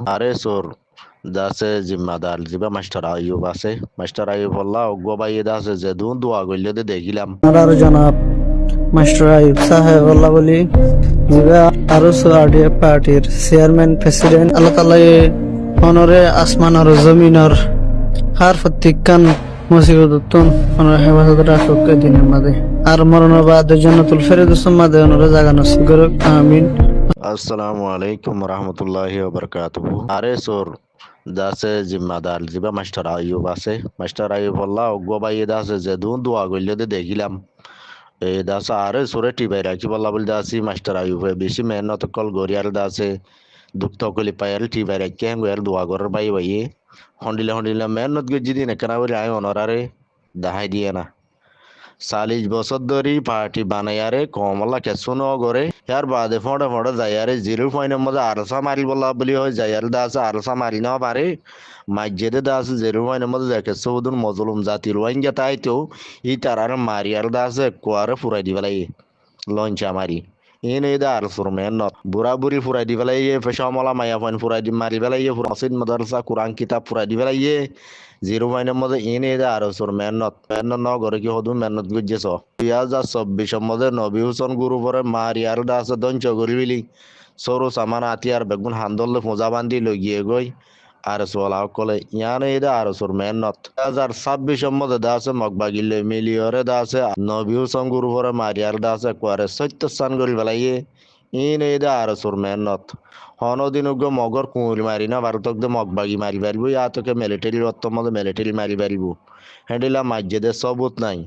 আরে সোর দাসে জিম্মাদার জিবা মাস্টার আইয়ুব আছে মাস্টার আইয়ুব আল্লাহ গোবাইয়ে দাসে যে দোয়া কইলে দেখিলাম আর জনাব মাস্টার আইয়ুব সাহেব আল্লাহ বলি জিবা আরো সোআরডিএফ পার্টির চেয়ারম্যান প্রেসিডেন্ট আল্লাহ তাআলা অনরে আসমান আর জমিনর হার প্রত্যেকখান মুসিবতন অনর হেফাজত রাখুক দিনের মাঝে আর মরণের বাদে জান্নাতুল ফেরদৌসের মাঝে অনরে জায়গা নসিব করুক আমিন। আসসালামু আলাইকুম রহমতুল্লাহি বারাকাতুহু আরে সোর দাসে জিম্মাদার জিবা মাস্টার আইয়ুব আছে মাস্টার আইয়ুব আল্লাহ গোবাইয়ে দাসে যে দোয়া কইলে দেখিলাম এই দাস আরে সোরে টিবাই রাখি বল্লা বলি দাসি মাস্টার আইয়ুব বেশি মেহনত কল গরিয়ার দাসে দুঃখ তকলি পায়াল টিবাই রাখি হ্যাঁ গোয়ার দোয়া করার বাইয়ে হন্ডিলা মেহনত গজি দিন কেনা বলে আয় অনরারে দাহাই দিয়ে না 40 বছর ধরে পার্টি বানাইয়ারে কমলা কেসু নগরে ইয়ার বাদে ফড়ে যাইয়ারে জিরো পয়েন্টের মধ্যে আরসা মারি বলা বলি হয় যাইয়ার দাস আরসা মারি না পারে মাইজেদে দাস জিরো পয়েন্টের মধ্যে দেখে সৌদুন মজলুম জাতির ওয়াইঙ্গা তাইতেও ই তারার মারিয়ার দাস কোয়ারে ফুরাই দি বেলাই লঞ্চা মারি ইন এই দা আর সুরমেন নত বুড়া বুড়ি ফুরাই দি বেলাই পেশামলা মায়া পয়েন্ট ফুরাই দি মারি বেলাই মসজিদ মাদ্রাসা কোরআন কিতাব ফুরাই দি বেলাই জিরো পয়েন্টের মধ্যে ইন এই দা আর সুর মেহনত ন করে কি হদু মেহনত গুজেছ 2024 মধ্যে নবী হুসেন গুরু পরে মারিয়ার দাস দঞ্চ করি বিলি সরু সামান আতিয়ার বেগুন হান্দলে মোজা বান্ধি লগিয়ে গই আর সোলা কলে ইয়ান এই দা আর সুর মেহনত 2026 মধ্যে দাস মগবাগিলে মিলিয়রে দাস নবী হুসেন গুরু পরে মারিয়ার দাস কোয়ারে সত্য স্থান করি বেলাইয়ে ইন এই দা আর সুর মেহনত হনদিন উগ্র মগর কুঁড়ি মারি না ভারতক দে মগবাগি মারি পারিব ইয়াতকে মিলিটারি মধ্যে মিলিটারি মারি পারিব হেঁডিলা মাজ্জেদের সবুত নাই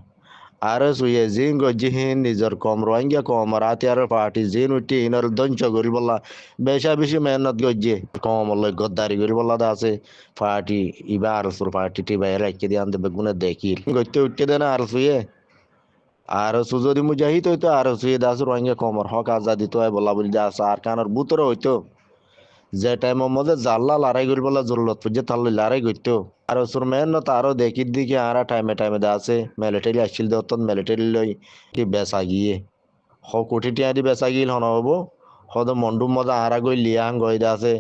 আর সুয়ে জিন গজিহীন নিজের কম রোহিঙ্গা কম রাতে আর পার্টি জিন উঠি ইনর দঞ্চ করি বললা বেশা বেশি মেহনত গজ্জে কম লই গদ্দারি করি বললা আছে পার্টি ইবা আর সুর পার্টি টি বাইরে রাখতে দিয়ে আনতে বেগুনে দেখিল গইতে উঠতে দেনা আর সুয়ে আর সু যদি মুজাহিদ হইতো আর সুয়ে দাস রোহিঙ্গা কমর হক আজাদি তো বলা বলি দাস আর কানার বুতরে হইতো যে টাইমের মধ্যে জাল্লা লড়াই করি বলা জরুরত পড়ছে তাহলে লড়াই করতো আর ওসুর মেহনত আরো দেখির দিকে আরা টাইমে দা আছে মিলিটারি আসছিল দত্ত মিলিটারি লই কি বেচা গিয়ে হ কোটি টিয়া দি বেচা গিল হন হব হদ মন্ডুর মধ্যে আরা গই লিয়াং গই দা আছে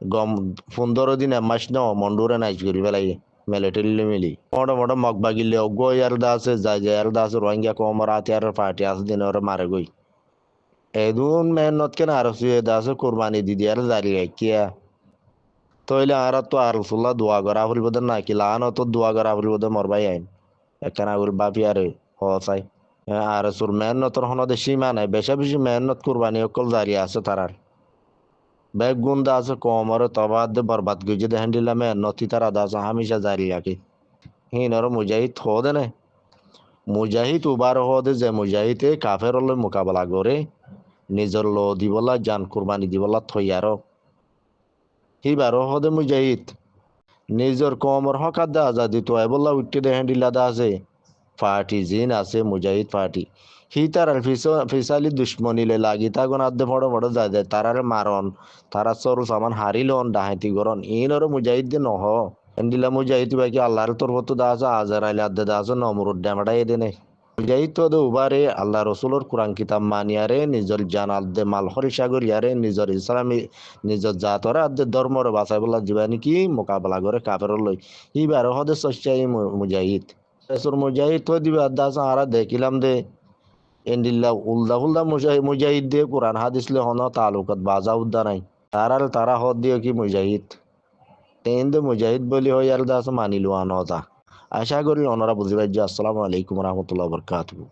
গম 15 দিন এমাস ন মন্ডুরে নাইচ করি পেলাই মিলিটারি মিলি মোটা মগ বাগিলে অজ্ঞ ইয়ার দা আছে যাই আর দা আছে রোহিঙ্গা কমর আতি আর পার্টি আছে দিন ওরা মারে গই এদুন মেহনত কেন আর সুয়ে দা আছে কোরবানি দিদি আর জারি রাখিয়া তইলে আর তো আর রসুল্লাহ দোয়া করা ফুরিব না কি লান তো দোয়া করা ফুরিব মরবাই আইন একখানা করে বাপি আরে চাই আর সুর মেহনতর হনদে সীমা নাই বেশা বেশি মেহনত কুরবানি অকল জারি আছে তারার বেগ গুন্দা আছে কমর তবাদ বরবাদ গইজে দেখান দিলা মেহনতি তারা দাস হামেশা জারি রাখে হিনর মুজাহিদ হদে নে মুজাহিদ উবার হদে যে মুজাহিদে কাফের মোকাবেলা করে নিজের লো দিবলা জান কুরবানি দিবলা থইয়ার হিবারও হদে মুজাহিদ নিজের কমর হকাত দা আজাদি তো বললা উঠতে দেখেন দিলা দা আছে পার্টি জিন আছে মুজাহিদ পার্টি হি তার ফিসালি দুশ্মনিলে লাগি তাগন আদে ফড় যায় যায় তারারে মারন তারা সরু সামান হারিলন ডাহাইতি গরন ইনর মুজাহিদ দিয়ে নহ এন্ডিলা মুজাহিদ বাকি আল্লাহর তোর হতো দা আছে আজার আইলে আদে দা আছে নমরুদ ড্যামাটাই দেনে মুজাহিদ তো দে উবারে আল্লাহ রসুলোর কোরআন কিতাব মানিয়ারে নিজের জান আদে মাল হরিষা করিয়ারে নিজের ইসলামী নিজের জাতরে আদে ধর্মর বাঁচাই বলা জীবানি কি মোকাবেলা করে কাপের লই ইবার হদে সচ্চাই মুজাহিদ এসর মুজাহিদ তো দিবে আদাস আরা দেখিলাম দে এন্ডিল্লা উল্দা ফুলদা মুজাহিদ দিয়ে কোরআন হাদিস লে হন তালুকাত বাজা উদ্দা নাই তারা হদ দিয়ে কি মুজাহিদ তেন্দে মুজাহিদ বলি হয় আর দাস মানিলুয়া নজা আশা করি ওনারা বুঝিবাই যে আসসালামু আলাইকুম রহমতুল্লাহ বরকাতুহু